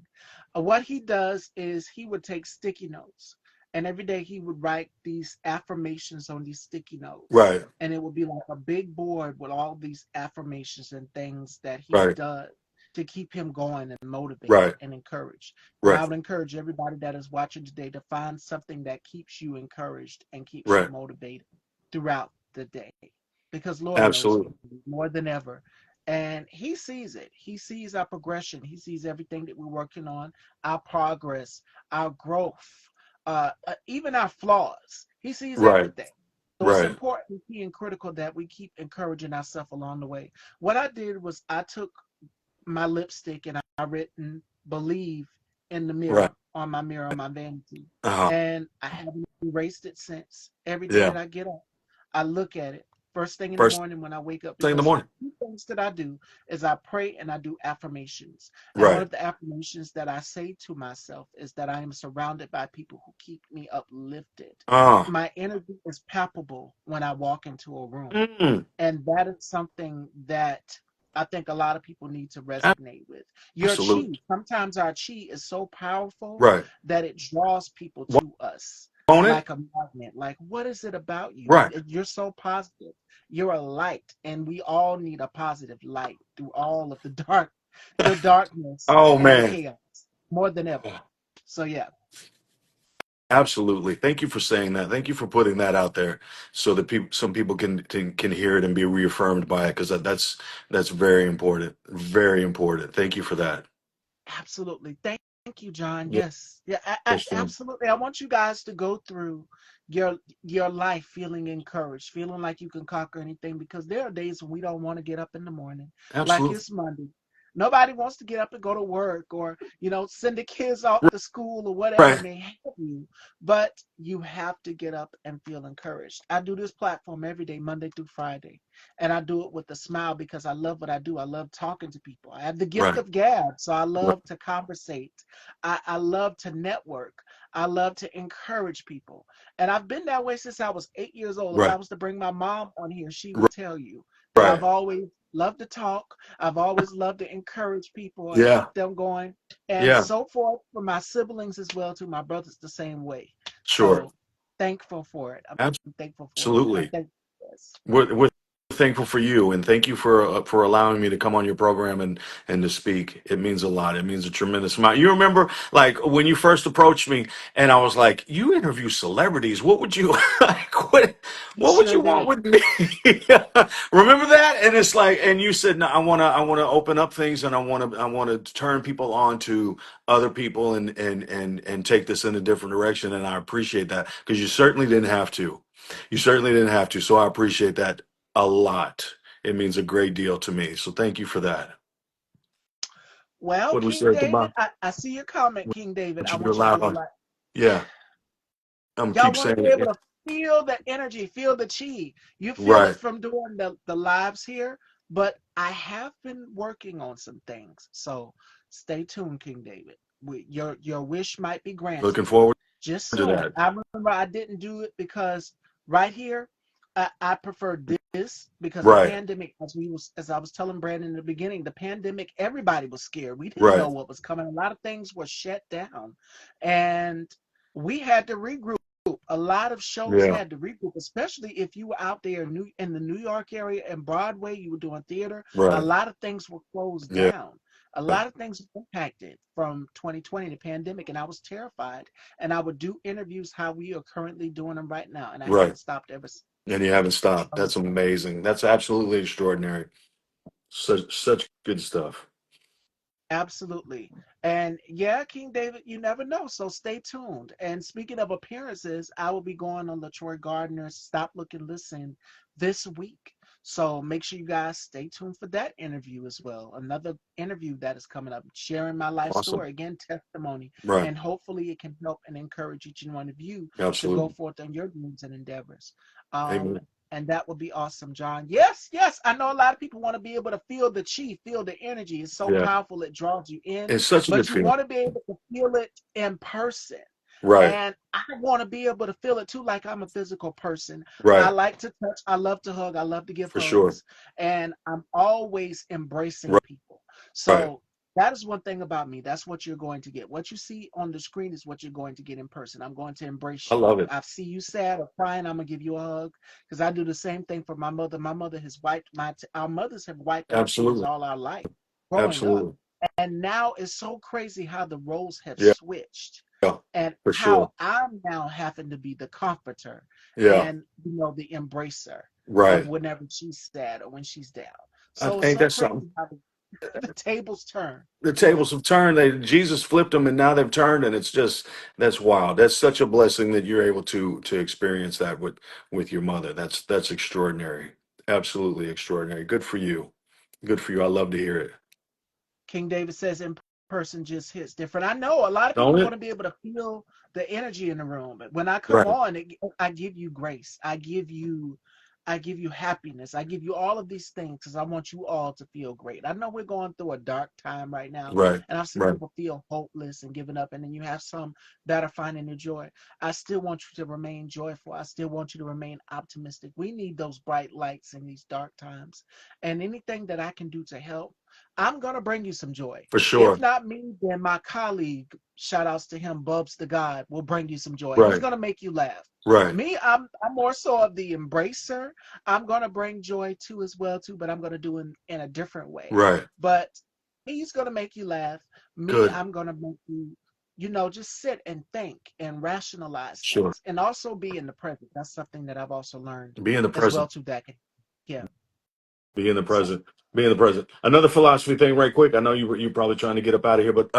what he does is he would take sticky notes, and every day he would write these affirmations on these sticky notes, Right. and it would be like a big board with all these affirmations and things that he Right. does to keep him going and motivated Right. and encouraged. And I Right. would encourage everybody that is watching today to find something that keeps you encouraged and keeps you Right. motivated throughout the day, because Lord knows we Absolutely. need more than ever. And He sees it. He sees our progression. He sees everything that we're working on, our progress, our growth, even our flaws. He sees Right. everything. So it's Right. important, key, and critical that we keep encouraging ourselves along the way. What I did was I took my lipstick and I written believe in the Right. mirror, on my mirror, on my vanity. Uh-huh. And I haven't erased it since. Every day Yeah. that I get up, I look at it first thing in the First morning when I wake up, thing in the because morning. two things that I do is I pray and I do affirmations. And one Right. of the affirmations that I say to myself is that I am surrounded by people who keep me uplifted. Uh. My energy is palpable when I walk into a room. Mm. And that is something that I think a lot of people need to resonate with. Your chi, Absolutely. sometimes our chi is so powerful Right. that it draws people Want to us it? like a magnet. Like, what is it about you? Right. You're so positive. You're a light, and we all need a positive light through all of the darkness Oh and the man. chaos more than ever. So yeah, Absolutely. Thank you for saying that. Thank you for putting that out there so that people, some people can hear it and be reaffirmed by it, because that's very important. Very important. Thank you for that. absolutely. Thank you, John. Yeah. Yes. Yeah, Yes, John. absolutely. I want you guys to go through your your life feeling encouraged, feeling like you can conquer anything, because there are days when we don't want to get up in the morning. Like Absolutely. it's Monday. Nobody wants to get up and go to work, or, send the kids off to school or whatever Right. may have you. But you have to get up and feel encouraged. I do this platform every day, Monday through Friday. And I do it with a smile because I love what I do. I love talking to people. I have the gift Right. of gab, so I Right. love to conversate. I love to network. I love to encourage people. And I've been that way since I was 8 years old. If I Right. was to bring my mom on here, she would tell you that I've Right. always loved to talk. I've always loved to encourage people and Yeah. keep them going. And Yeah. so forth for my siblings as well, too. My brother's the same way. Sure. So thankful for it. I'm thankful for it. And I'm Absolutely. thankful for this. We're thankful for you, and thank you for allowing me to come on your program and to speak. It means a lot. It means a tremendous amount. You remember, like, when you first approached me, and I was like, "You interview celebrities. What would you like? You What would sure you want did. with me?" Remember that? And it's like, and you said, "No, I want to open up things, and I want to turn people on to other people, and take this in a different direction." And I appreciate that, because you certainly didn't have to. You certainly didn't have to. So I appreciate that a lot. It means a great deal to me. So thank you for that. Well, What do we King say at the David, bottom? I see your comment, King David. What I you do want you to loud do a on? lot. Yeah. I'm Y'all keep want to saying be able it. to feel the energy, feel the chi. You feel it Right. from doing the lives here, but I have been working on some things. So stay tuned, King David. Your wish might be Looking granted forward just to soon. that. I remember I didn't do it because right here, I prefer this because the Right. pandemic, as I was telling Brandon in the beginning, the pandemic, everybody was scared. We didn't know Right. what was coming. A lot of things were shut down, and we had to regroup. A lot of shows Yeah. had to regroup, especially if you were out there in the New York area and Broadway, you were doing theater. A Right. lot of things were closed Yeah. down. A lot of things were impacted from 2020, the pandemic, and I was terrified. And I would do interviews how we are currently doing them right now, and I Right. haven't stopped ever since. And you haven't stopped. So That's amazing. That's absolutely extraordinary. Such good stuff. absolutely. And yeah, King David, you never know. So stay tuned. And speaking of appearances, I will be going on LaTroy Gardner's Stop, Look, and Listen this week. So make sure you guys stay tuned for that interview as well. Another interview that is coming up, sharing my life Awesome. story, again, testimony. Right. And hopefully it can help and encourage each and one of you to go Absolutely. forth on your dreams and endeavors. Um, Amen. and that would be awesome, John. Yes, yes. I know a lot of people want to be able to feel the chi, feel the energy. It's so Yeah. powerful, it draws you in, It's such a but good you feeling. want to be able to feel it in person. Right. And I want to be able to feel it too, like I'm a physical person. I Right. like to touch, I love to hug, I love to give For sure. hugs, and I'm always embracing Right. people. Right. So that is one thing about me. That's what you're going to get. What you see on the screen is what you're going to get in person. I'm going to embrace I you. love it. I see you sad or crying, I'm gonna give you a hug because I do the same thing for my mother. My mother has wiped our mothers have wiped our tears Absolutely. all our life growing up. Absolutely. And now it's so crazy how the roles have Yeah. switched Yeah. and For how sure. I'm now having to be the comforter Yeah. and the embracer of Right. whenever she's sad or when she's down. I So it's think so that's something. crazy how the tables turn. The tables have turned. Jesus flipped them, and now they've turned, and it's just that's wild. That's such a blessing that you're able to experience that with your mother. That's extraordinary. Absolutely extraordinary. Good for you. Good for you. I love to hear it. King David says in person just hits different. I know a lot of people Don't want it? to be able to feel the energy in the room. But when I come Right. on, I give you grace. I give you happiness. I give you all of these things because I want you all to feel great. I know we're going through a dark time right now, Right. and I've seen Right. people feel hopeless and giving up, and then you have some that are finding the joy. I still want you to remain joyful. I still want you to remain optimistic. We need those bright lights in these dark times, and anything that I can do to help, I'm gonna bring you some joy. For If sure. not me, then my colleague, shout outs to him, Bubs the God, will bring you some joy. He's Right. gonna make you laugh. Right. Me, I'm more so of the embracer. I'm gonna bring joy too as well too, but I'm gonna do it in a different way. Right. But he's gonna make you laugh. Me, Good. I'm gonna make you, just sit and think and rationalize Sure. things, and also be in the present. That's something that I've also learned Be in the as well present. too. That can, yeah. Be in the So present. Be in the present. Another philosophy thing, right quick. I know you're probably trying to get up out of here, but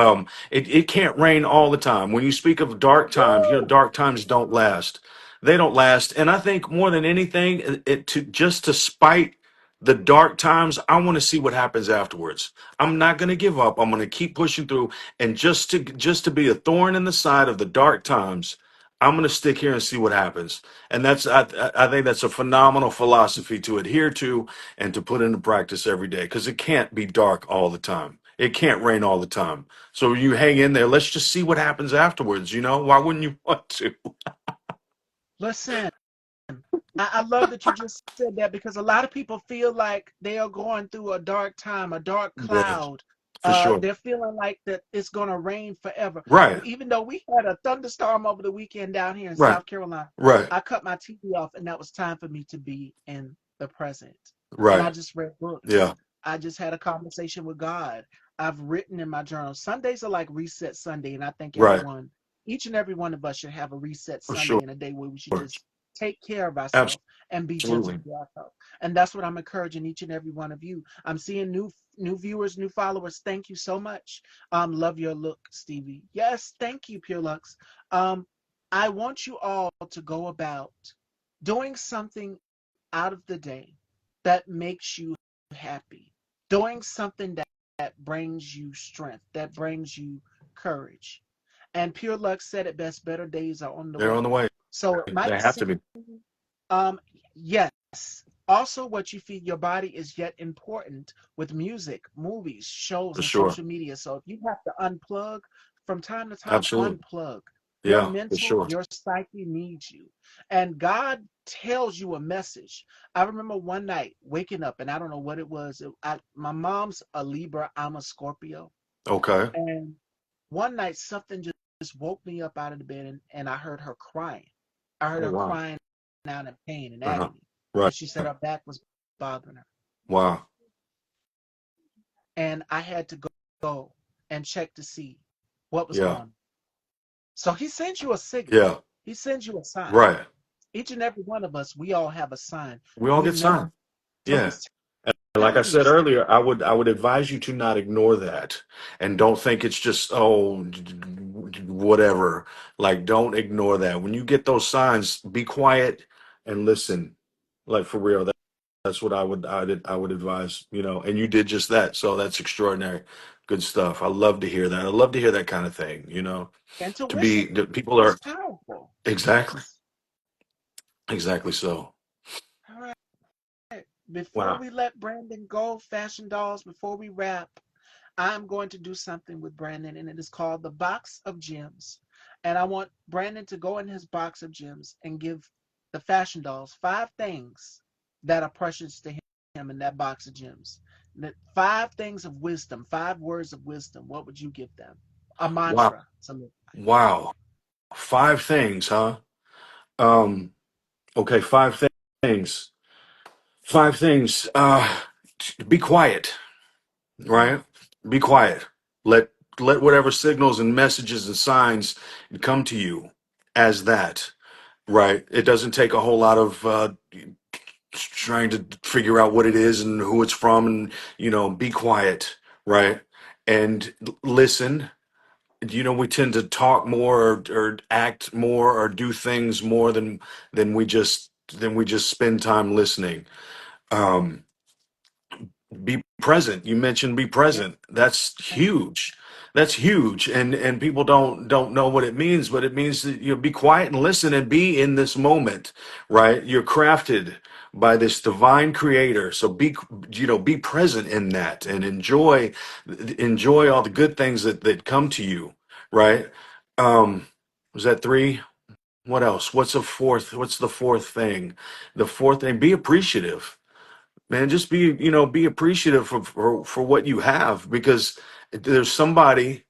it can't rain all the time. When you speak of dark times, dark times don't last. They don't last, and I think more than anything, it to just to spite the dark times, I want to see what happens afterwards. I'm not going to give up. I'm going to keep pushing through, and just to be a thorn in the side of the dark times, I'm going to stick here and see what happens. And I think that's a phenomenal philosophy to adhere to and to put into practice every day because it can't be dark all the time. It can't rain all the time. So you hang in there. Let's just see what happens afterwards. Why wouldn't you want to? listen, I love that you just said that because a lot of people feel like they are going through a dark time, a dark Yeah, cloud. for sure. They're feeling like that it's going to rain forever. Right, Even though we had a thunderstorm over the weekend down here in right, South Carolina, right, I cut my TV off, and that was time for me to be in the present. And I right. just read books. Yeah, I just had a conversation with God. I've written in my journal. Sundays are like reset Sunday, and I think right, each and every one of us should have a reset for Sunday sure. in a day where we should just take care of ourselves and be gentle Absolutely, to ourselves. And that's what I'm encouraging each and every one of you. I'm seeing new viewers, new followers. Thank you so much. Love your look, Stevie. Yes, thank you, Pure Lux. I want you all to go about doing something out of the day that makes you happy. Doing something that brings you strength, that brings you courage. And Pure Luck said it best, better days are on the they're on way. the way. So it They might have to seem be um, yes. Also, what you feed your body is yet important with music, movies, shows, for and sure. social media. So if you have to unplug from time to time, Absolutely, unplug. Your yeah, for mental, sure. your psyche needs you. And God tells you a message. I remember one night waking up, and I don't know what it was. My mom's a Libra, I'm a Scorpio. Okay. And one night, something just woke me up out of the bed, and I heard her crying. I heard Oh her wow. crying out in pain and Uh-huh. agony Right. because she said her back was bothering her. Wow. And I had to go and check to see what was Yeah. going on. So he sends you a signal, Yeah. he sends you a sign. Right. Each and every one of us, we all have a sign. We all We get know. signed. So Yeah. he's And like I telling you said something. earlier, I would advise you to not ignore that and don't think it's just whatever. Like don't ignore that. When you get those signs, be quiet and listen. Like for real. That's what I would advise, and you did just that. So that's extraordinary. Good stuff. I love to hear that. I love to hear that kind of thing. To Intuition be that people is are powerful. exactly, exactly so. All right. Before Wow. we let Brandon go, Fashion Dolls, before we wrap, I'm going to do something with Brandon, and it is called the Box of Gems. And I want Brandon to go in his box of gems and give the fashion dolls 5 things that are precious to him in that box of gems. 5 things of wisdom, 5 words of wisdom. What would you give them? A Wow. mantra to live by. Wow. 5 things, huh? Um, okay, 5 things. 5 things. Be quiet, Mm, right? Be quiet. Let let whatever signals and messages and signs come to you as that, right? It doesn't take a whole lot of trying to figure out what it is and who it's from, and be quiet, right? And listen. We tend to talk more, or act more, or do things more than we just spend time listening. Um, be present. You mentioned be yeah. present. That's huge. That's huge. And people don't know what it means, but it means that be quiet and listen and be in this moment, right? You're crafted by this divine creator. So be present in that, and enjoy all the good things that come to you, right? Um, was that three? What else? What's the fourth thing? The fourth thing, be appreciative, man. Just be appreciative for what you have, because there's somebody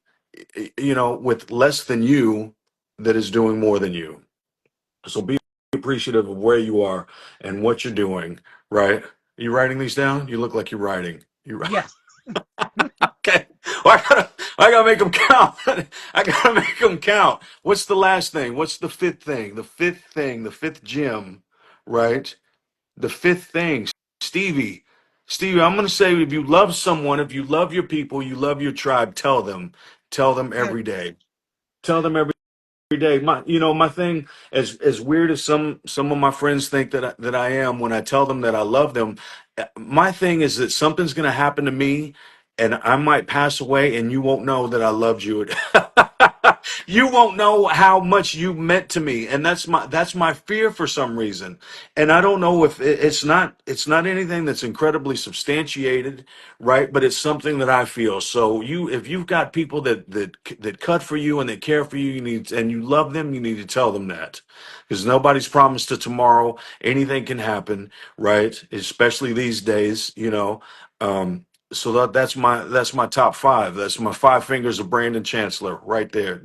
with less than you that is doing more than you. So be appreciative of where you are and what you're doing, right? Are you writing these down? You look like you're writing. You Yes. okay? Well, I gotta make them count. I gotta make them count. What's the last thing? What's the fifth thing? The fifth gem, right? The fifth thing, Stevie. Stevie, I'm going to say, if you love someone, if you love your people, you love your tribe, tell them. Tell them Yes. every day. Tell them every day. My thing, as weird as some of my friends think that I am, when I tell them that I love them, my thing is that something's going to happen to me, and I might pass away, and you won't know that I loved you. You won't know how much you meant to me, and that's my fear for some reason. And I don't know if it's not anything that's incredibly substantiated, right? But it's something that I feel. So if you've got people that cut for you and that care for you, and you love them, you need to tell them that, because nobody's promised a tomorrow. Anything can happen, right? Especially these days. So that's my top five. That's my 5 fingers of Brandon Chancellor right there.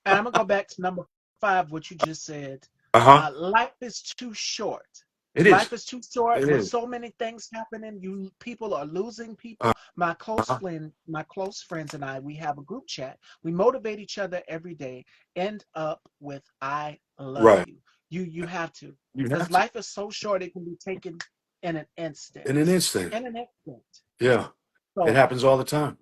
And I'm gonna go back to number 5, what you just said. Uh-huh. Life is too short. It Life is. is too short It with is. so many things happening. People are losing Uh, people. My close friends and I, we have a group chat. We motivate each other every day. End up with "I love right. you." You have to, You because have to. life is so short. It can be taken in an instant. In an instant. In an instant. Yeah. It So happens all the time.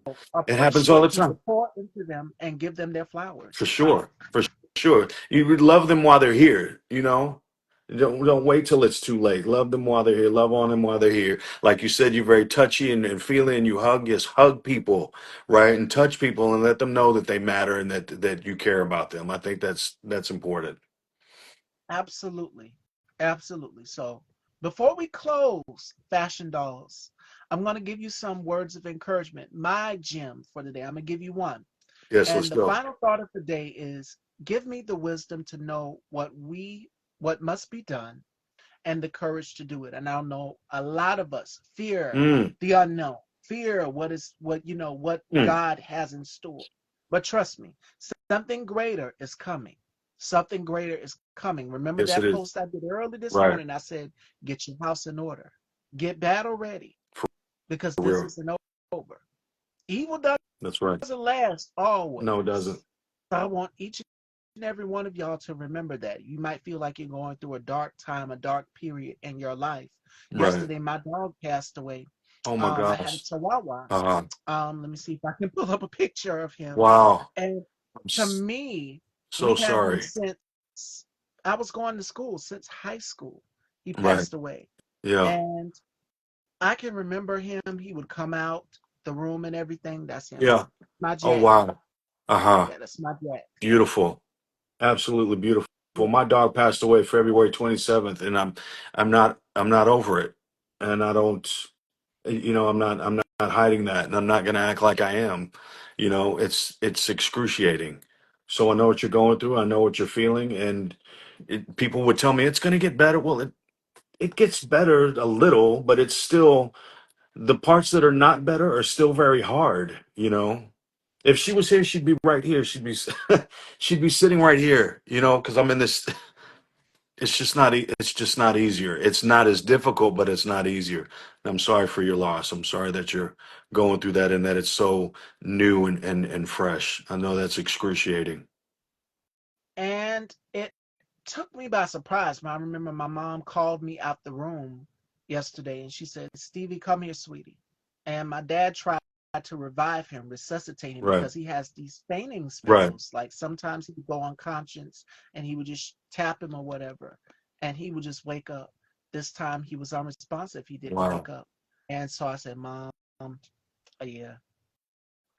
It happens all the appreciate time. people, pour into them, and give them their For flowers. sure. For sure. You would love them while they're here. Don't wait till it's too late. Love them while they're here. Love on them while they're here. Like you said, you're very touchy and feely, and you hug. Just hug people, right? And touch people and let them know that they matter, and that you care about them. I think that's important. Absolutely. Absolutely. So before we close, Fashion Dolls, I'm going to give you some words of encouragement. My gem for the day, I'm going to give you one. Yes, let's And the go. final thought of the day is, give me the wisdom to know what must be done, and the courage to do it. And I'll know a lot of us fear Mm, the unknown, fear what mm. God has in store. But trust me, something greater is coming. Something greater is coming. Remember Yes, it that is. post I did early this Right. morning? I said, get your house in order, get battle ready, because For this real. isn't over. Evil That's right. doesn't last No, it doesn't. always. So I want each and every one of y'all to remember that. You might feel like you're going through a dark time, a dark period in your life. Right. Yesterday, my dog passed away. Oh my I had a gosh. Chihuahua. Uh, Let me see if I can pull up a picture of him. wow. And I'm to me, so we've had him sorry. since I was going to school, since high school. He Right. passed away. Yeah. And I can remember him. He would come out the room and everything. That's him. Yeah. My Oh Jack. wow. Uh-huh. Yeah, that's my Jack. Beautiful. Absolutely beautiful. My dog passed away February 27th, and I'm not over it. And I don't I'm not hiding that, and I'm not going to act like I am. It's excruciating. So I know what you're going through. I know what you're feeling, and people would tell me it's going to get better. Well, it gets better a little, but it's still the parts that are not better are still very hard. You know, if she was here, she'd be right here. She'd be she'd be sitting right here. You know, because I'm in this. It's just not. It's just not easier. It's not as difficult, but it's not easier. I'm sorry for your loss. I'm sorry that you're going through that and that it's so new and fresh. I know that's excruciating. And it took me by surprise. I remember my mom called me out the room yesterday and she said, Stevie, come here, sweetie. And my dad tried to revive him, resuscitate him Right. because he has these fainting Right. spells. Like sometimes he would go unconscious and he would just tap him or whatever, and he would just wake up. This time he was unresponsive. He didn't Wow. wake up. And so I said, Mom, yeah,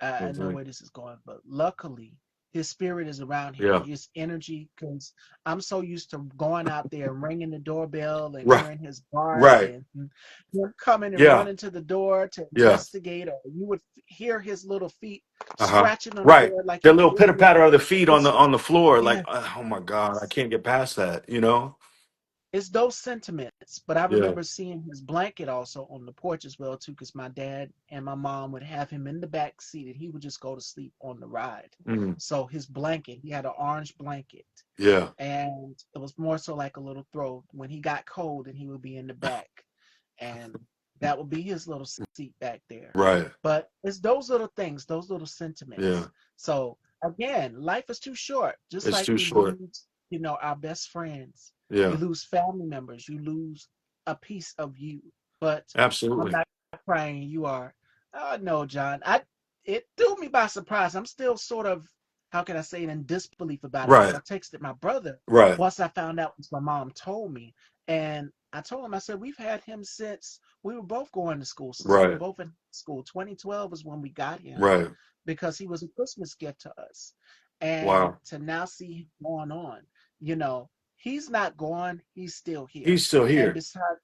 I know Mhm. where this is going, but luckily his spirit is around here. Yeah. His energy, because I'm so used to going out there and ringing the doorbell and Right. hearing his bark Right. and him coming and Yeah. running to the door to Yeah. investigate, or you would hear his little feet Uh-huh. scratching on the Right. door like That he's little pitter getting ready. patter of the feet It's on the floor, like, yeah, oh my God, I can't get past that, you know? it's those sentiments. But I Yeah. remember seeing his blanket also on the porch as well too, because my dad and my mom would have him in the back seat, and he would just go to sleep on the ride. Mm. So his blanket, he had an orange blanket, Yeah. and it was more so like a little throw. When he got cold, and he would be in the back, and that would be his little seat back there. Right. But it's those little things, those little Yeah. sentiments. So again, life is too short. Just It's like too we short. lose, our best friends, you Yeah. lose family members, you lose a piece of you. But I'm Absolutely. not crying. You are. Oh no, John. It threw me by surprise. I'm still sort of, how can I say it, in disbelief about it, because Right. I texted my brother Right. once I found out, once my mom told me. And I told him, I said, we've had him since we were both going to school, since we were Right. both in school. 2012 is when we got him, Right. because he was a Christmas gift to us. And Wow. to now see him going on, you know, he's not gone, he's still here. He's still And here. besides,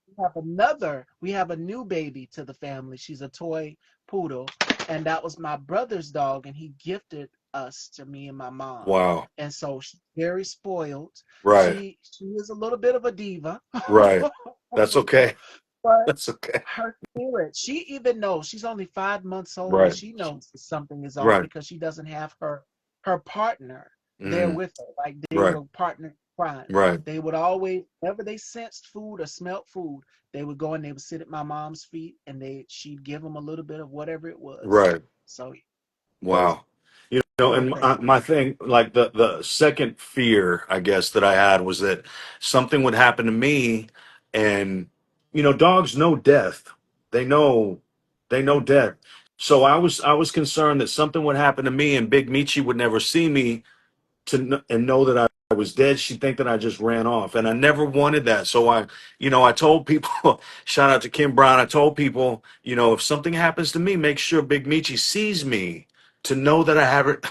we have a new baby to the family. She's a toy poodle. And that was my brother's dog, and he gifted us to me and my mom. Wow. And so she's very spoiled. Right. She is a little bit of a diva. Right. That's okay. But That's okay. her spirit, she even knows, she's only 5 months old, and Right. she knows something is off Right. because she doesn't have her partner there Mm. with her. Like they Right. were partner in crime. Right. They would always, whenever they sensed food or smelt food, they would go and they would sit at my mom's feet, and she'd give them a little bit of whatever it was. Right. So those Wow. You know, little and things. my thing, like the second fear, I guess, that I had was that something would happen to me, and dogs know death. They know, they know death. So I was concerned that something would happen to me, and Big Michi would never see me and know that I was dead. She'd think that I just ran off, and I never wanted that. So I told people, shout out to Kim Brown. I told people, if something happens to me, make sure Big Michi sees me to know that I haven't,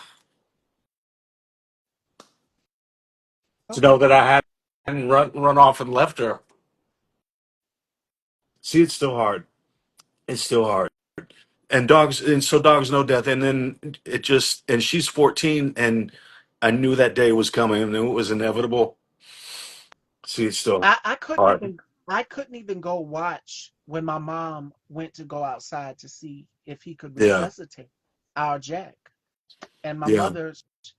to know Okay. that I hadn't run off and left her. See, it's still hard. It's still hard. And so dogs know death. And then and she's 14, and I knew that day was coming. I knew it was inevitable. See, it's still I couldn't hard. even I couldn't even go watch when my mom went to go outside to see if he could Yeah. resuscitate our Jack. And my Yeah. mother,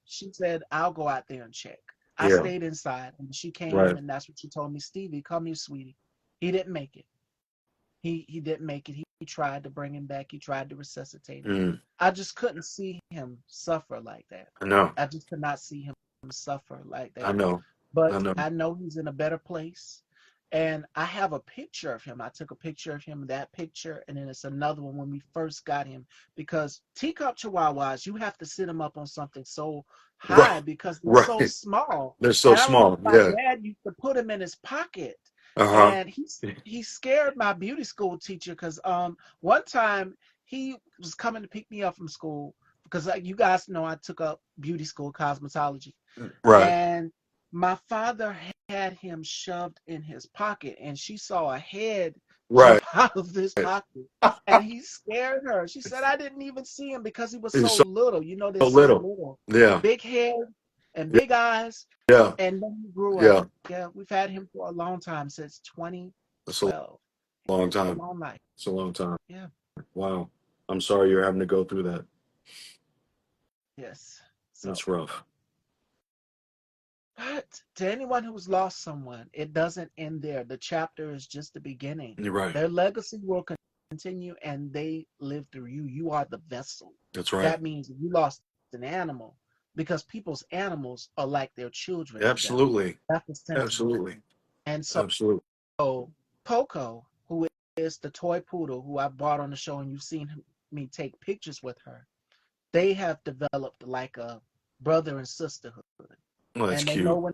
she said, I'll go out there and check. I Yeah. stayed inside, and she came, Right. and that's what she told me. Stevie, come here, sweetie. He didn't make it. He didn't make it. He tried to bring him back. He tried to resuscitate him. Mm. I just couldn't see him suffer like that. I know. I just could not see him suffer like I that. know. I But know. I know he's in a better place. And I have a picture of him. I took a picture of him, that picture, and then it's another one when we first got him. Because teacup chihuahuas, you have to sit them up on something so Right. high because they're so Right. small. They're so And I remember small. my Yeah. dad used to put him in his pocket. Uh-huh. And he scared my beauty school teacher because one time he was coming to pick me up from school, because you guys know I took up beauty school, cosmetology, Right. and my father had him shoved in his pocket, and she saw a head Right. jump out of his pocket, and he scared her. She said I didn't even see him because he was It's so so little. They're so little. little. Yeah. Big head. and Yeah. big eyes, Yeah. and then he grew up. Yeah. Yeah, we've had him for a long time, since That's a 2012. long It's a time. long life. It's a long time. Yeah. Wow. I'm sorry you're having to go through that. Yes. So, That's rough. but to anyone who's lost someone, it doesn't end there. The chapter is just the beginning. You're right. Their legacy will continue, and they live through you. You are the vessel. That's right. That means if you lost an animal, because people's animals are like their children to them. Absolutely. That's the sentiment. Absolutely. And so, Absolutely. Coco, who is the toy poodle who I brought on the show, and you've seen me take pictures with her, they have developed like a brother and sisterhood, Oh, that's and they know cute. when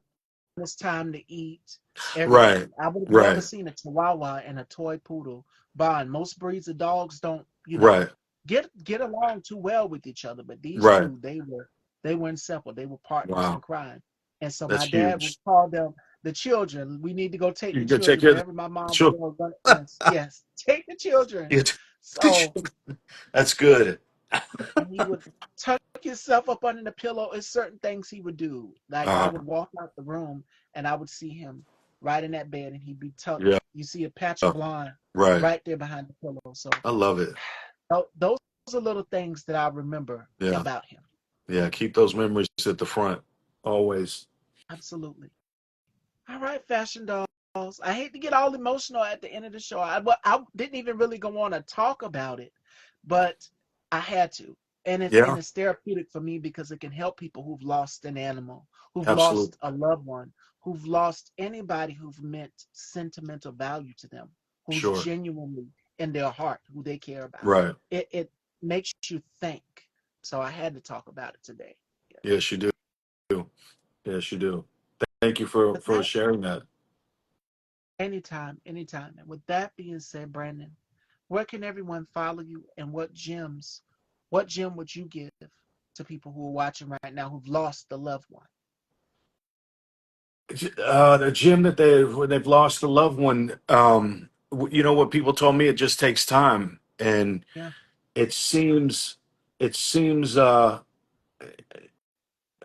it's time to eat Right. everything. I would have never Right. seen a Chihuahua and a toy poodle bond. Most breeds of dogs don't, Right. get along too well with each other, but these Right. two, they were inseparable. They were partners in Wow. crime. And so That's my dad would huge. call them the children. We need to go take You the can take children care of wherever my mom would sure. go. Yes, yes, take the children. You take the So, children. That's good. and he would tuck himself up under the pillow. And certain things he would do. Like I Uh, would walk out the room and I would see him right in that bed, and he'd be tucked. yeah. You see a patch of blonde Right. right there behind the pillow. So I love it. those are little things that I remember Yeah. about him. Yeah. Keep those memories at the front. Always. Absolutely. All right, fashion dolls. I hate to get all emotional at the end of the show. I didn't even really go on to talk about it, but I had to. And Yeah. it's therapeutic for me because it can help people who've lost an animal, who've Absolutely. lost a loved one, who've lost anybody who've meant sentimental value to them, who's Sure. genuinely in their heart, who they care about. Right. It makes you think. So I had to talk about it today. Yeah. Yes, you do. Yes, you do. Thank you But for that sharing that. Anytime, anytime. And with that being said, Brandon, where can everyone follow you, and what gem would you give to people who are watching right now who've lost a loved one? The gym that when they've lost a loved one, you know what people told me, it just takes time, and Yeah, it seems it seems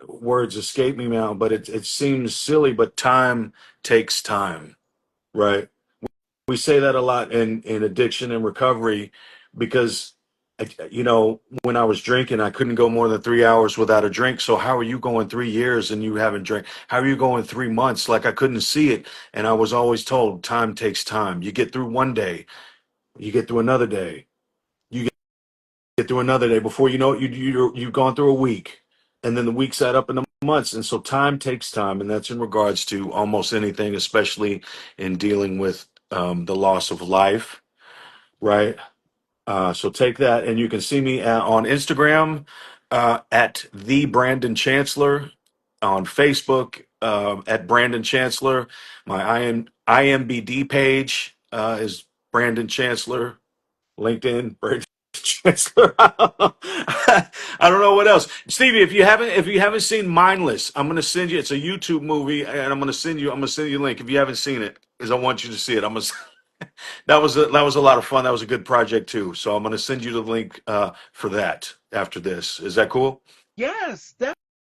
words escape me now, but it seems silly, but time takes time, right? We say that a lot in addiction and recovery because when I was drinking, I couldn't go more than 3 hours without a drink. So how are you going 3 years and you haven't drank? How are you going 3 months? Like I couldn't see it, and I was always told time takes time. You get through one day, you get through another day, you get through another day. Before you know it, you've gone through a week, and then the weeks add up into months. And so time takes time, and that's in regards to almost anything, especially in dealing with the loss of life, right? So take that, and you can see me on Instagram at the Brandon Chanslor, on Facebook at Brandon Chanslor. My IMBD page is Brandon Chanslor. LinkedIn, Brandon Chancellor. I don't know what else. Stevie, if you haven't seen Mindless, I'm gonna send you. It's a YouTube movie, and I'm gonna send you a link if you haven't seen it, because I want you to see it. I'm gonna. That was a lot of fun. That was a good project too. So I'm gonna send you the link for that after this. Is that cool? yes,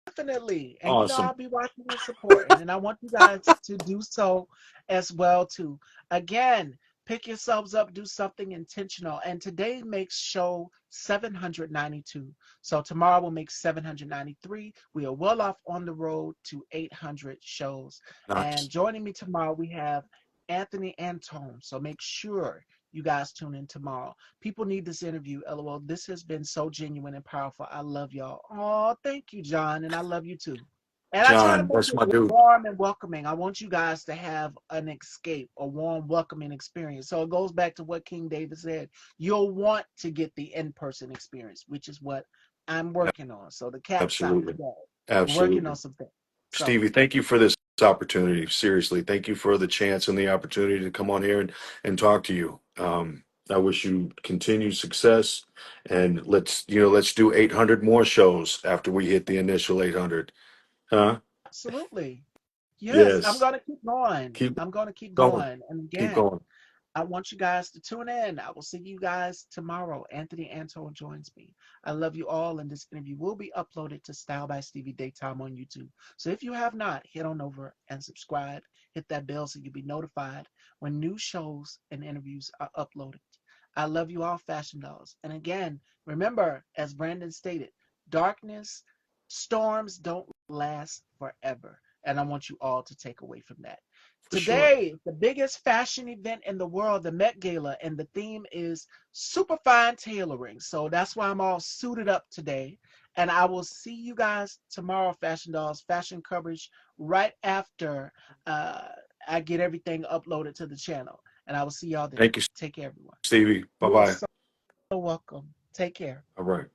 definitely. And Awesome. I'll be watching and supporting, and I want you guys to do so as well too. Again, pick yourselves up, do something intentional. And today makes show 792. So tomorrow will make 793. We are well off on the road to 800 shows. And Nice. joining me tomorrow, we have Anthony Antone. So make sure you guys tune in tomorrow. People need this interview. LOL. This has been so genuine and powerful. I love y'all. Oh, thank you, John. And I love you too. And I try to John, make that's it my dude. warm and welcoming. I want you guys to have an escape, a warm, welcoming experience. So it goes back to what King David said. You'll want to get the in person experience, which is what I'm working on. So the cat's out the Absolutely. bag. We're working on Absolutely. some things. So, Stevie, thank you for this opportunity. Seriously, thank you for the chance and the opportunity to come on here and talk to you. I wish you continued success, and let's do 800 more shows after we hit the initial 800. Huh? absolutely. Yes, I'm Yes. going to keep going. Keep I'm going to keep going. going. And Keep again, going. I want you guys to tune in. I will see you guys tomorrow. Anthony Anto joins me. I love you all, and this interview will be uploaded to Style by Stevie Daytime on YouTube. So if you have not, head on over and subscribe. Hit that bell so you'll be notified when new shows and interviews are uploaded. I love you all, fashion dolls. And again, remember, as Brandon stated, darkness, storms don't last forever. And I want you all to take away from that. For sure. Today, the biggest fashion event in the world, the Met Gala, and the theme is super fine tailoring. So that's why I'm all suited up today. And I will see you guys tomorrow, Fashion Dolls, fashion coverage right after uh, I get everything uploaded to the channel. And I will see y'all then. Thank you, Take care, everyone. Stevie. Bye You are bye. so welcome. Take care. All right.